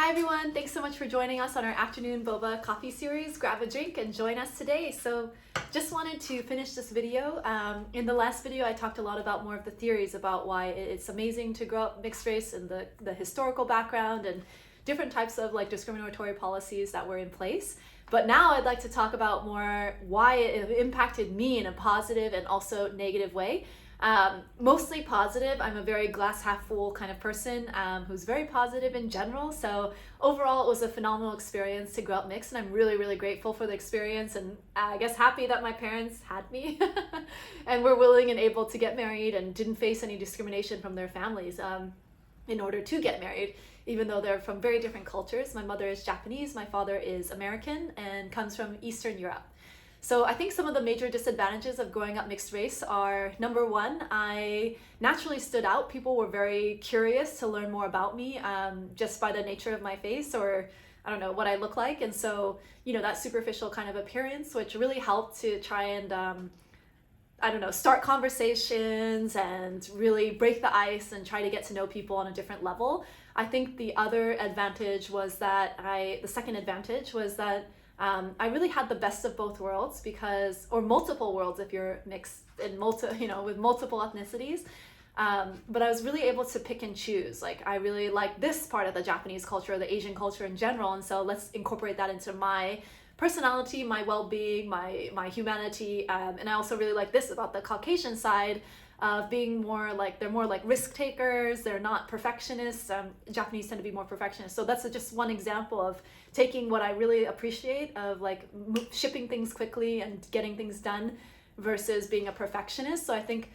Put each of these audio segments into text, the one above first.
Hi everyone, thanks so much for joining us on our afternoon boba coffee series. Grab a drink and join us today. So just wanted to finish this video. In the last video I talked a lot about more of the theories about why it's amazing to grow up mixed race and the historical background and different types of like discriminatory policies that were in place. But now I'd like to talk about more why it impacted me in a positive and also negative way. Mostly positive. I'm a very glass half full kind of person who's very positive in general. So overall, it was a phenomenal experience to grow up mixed, and I'm really, really grateful for the experience, and I guess happy that my parents had me and were willing and able to get married and didn't face any discrimination from their families in order to get married, even though they're from very different cultures. My mother is Japanese, my father is American and comes from Eastern Europe. So I think some of the major disadvantages of growing up mixed race are, number one, I naturally stood out. People were very curious to learn more about me just by the nature of my face, or I don't know, what I look like. And so, you know, that superficial kind of appearance, which really helped to try and, I don't know, start conversations and really break the ice and try to get to know people on a different level. I think the other advantage was that the second advantage was that I really had the best of both worlds or multiple worlds if you're mixed in with multiple ethnicities. But I was really able to pick and choose. Like, I really like this part of the Japanese culture, or the Asian culture in general, and so let's incorporate that into my personality, my well-being, my humanity. And I also really like this about the Caucasian side of being they're more like risk takers. They're not perfectionists. Japanese tend to be more perfectionists. So that's just one example of taking what I really appreciate of like shipping things quickly and getting things done versus being a perfectionist. So I think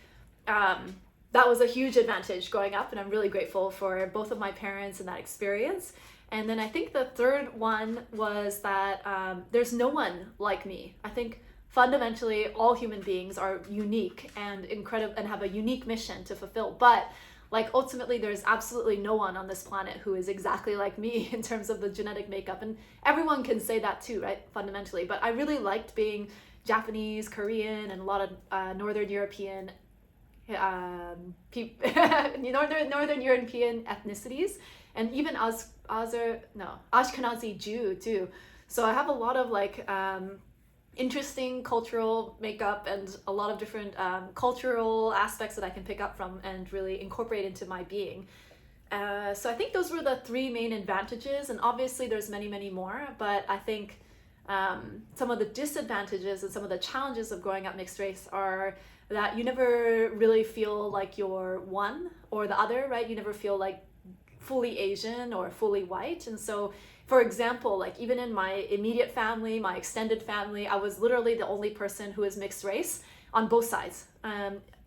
that was a huge advantage growing up, and I'm really grateful for both of my parents and that experience. And then I think the third one was that there's no one like me. I think fundamentally all human beings are unique and incredible and have a unique mission to fulfill, but like ultimately there's absolutely no one on this planet who is exactly like me in terms of the genetic makeup, and everyone can say that too, right, fundamentally. But I really liked being Japanese, Korean, and a lot of Northern European Northern European ethnicities, and even Ashkenazi Jew too. So I have a lot of like interesting cultural makeup and a lot of different cultural aspects that I can pick up from and really incorporate into my being. So I think those were the three main advantages, and obviously there's many, many more, but I think some of the disadvantages and some of the challenges of growing up mixed race are that you never really feel like you're one or the other, right? You never feel like fully Asian or fully white. And so, for example, like even in my immediate family, my extended family, I was literally the only person who is mixed race on both sides.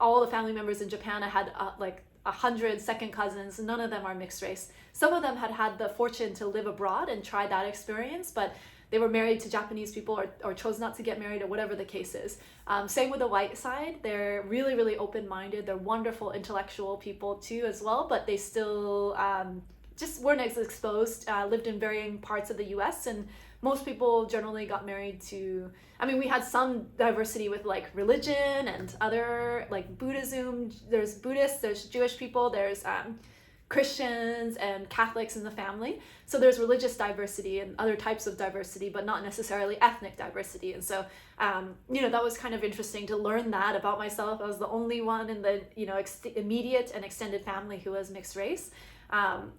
All the family members in Japan, I had like 100 second cousins. None of them are mixed race. Some of them had the fortune to live abroad and try that experience, but they were married to Japanese people or chose not to get married, or whatever the case is. Same with the white side. They're really, really open-minded. They're wonderful intellectual people too as well, but they still just weren't as exposed, lived in varying parts of the US, and most people generally got married to, I mean, we had some diversity with like religion and other like Buddhism. There's Buddhists, there's Jewish people, there's Christians and Catholics in the family. So there's religious diversity and other types of diversity, but not necessarily ethnic diversity. And so, that was kind of interesting to learn that about myself. I was the only one in the, immediate and extended family who was mixed race,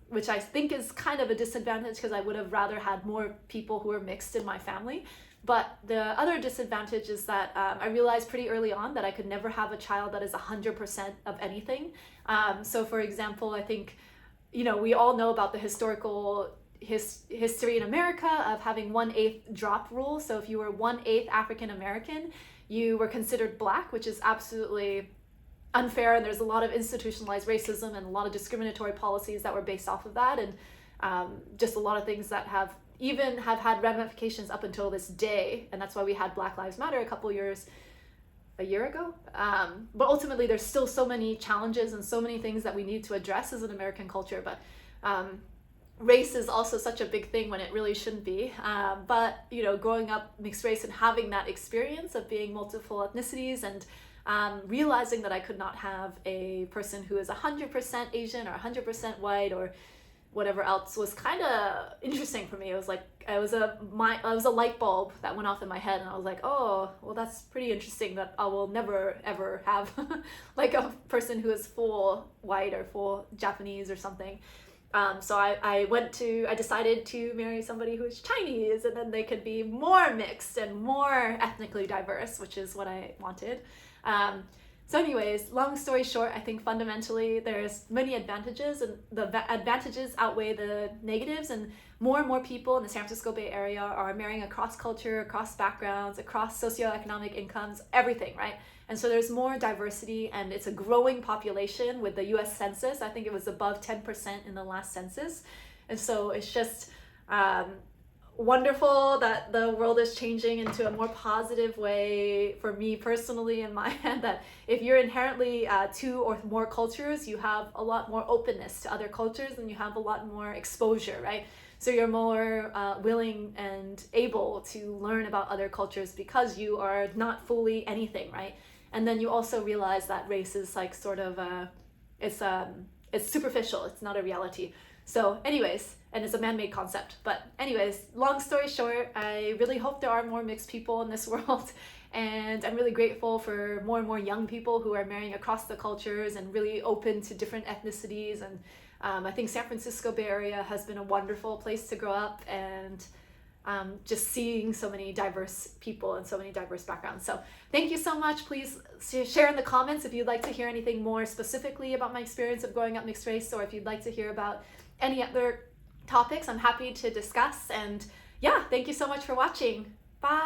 which I think is kind of a disadvantage because I would have rather had more people who were mixed in my family. But the other disadvantage is that I realized pretty early on that I could never have a child that is 100% of anything. So for example, I think, we all know about the historical history in America of having 1/8 drop rule. So if you were 1/8 African American, you were considered Black, which is absolutely unfair. And there's a lot of institutionalized racism and a lot of discriminatory policies that were based off of that. And just a lot of things that have had ramifications up until this day. And that's why we had Black Lives Matter a year ago. But ultimately there's still so many challenges and so many things that we need to address as an American culture. But race is also such a big thing when it really shouldn't be. But growing up mixed race and having that experience of being multiple ethnicities and realizing that I could not have a person who is 100% Asian or 100% white or whatever else was kind of interesting for me. It was like it was a light bulb that went off in my head, and I was like, oh, well, that's pretty interesting that I will never ever have like a person who is full white or full Japanese or something. So I decided to marry somebody who is Chinese, and then they could be more mixed and more ethnically diverse, which is what I wanted. So anyways, long story short, I think fundamentally there's many advantages, and the advantages outweigh the negatives, and more people in the San Francisco Bay Area are marrying across culture, across backgrounds, across socioeconomic incomes, everything, right? And so there's more diversity, and it's a growing population with the US Census. I think it was above 10% in the last census. And so it's just wonderful that the world is changing into a more positive way for me personally in my head, that if you're inherently two or more cultures, you have a lot more openness to other cultures, and you have a lot more exposure, right? So you're more willing and able to learn about other cultures because you are not fully anything, right? And then you also realize that race is like sort of it's superficial, it's not a reality. So anyways, and it's a man-made concept. But anyways, long story short, I really hope there are more mixed people in this world. And I'm really grateful for more and more young people who are marrying across the cultures and really open to different ethnicities. And I think San Francisco Bay Area has been a wonderful place to grow up, and just seeing so many diverse people and so many diverse backgrounds. So thank you so much. Please share in the comments if you'd like to hear anything more specifically about my experience of growing up mixed race, or if you'd like to hear about any other topics. I'm happy to discuss. And yeah, thank you so much for watching.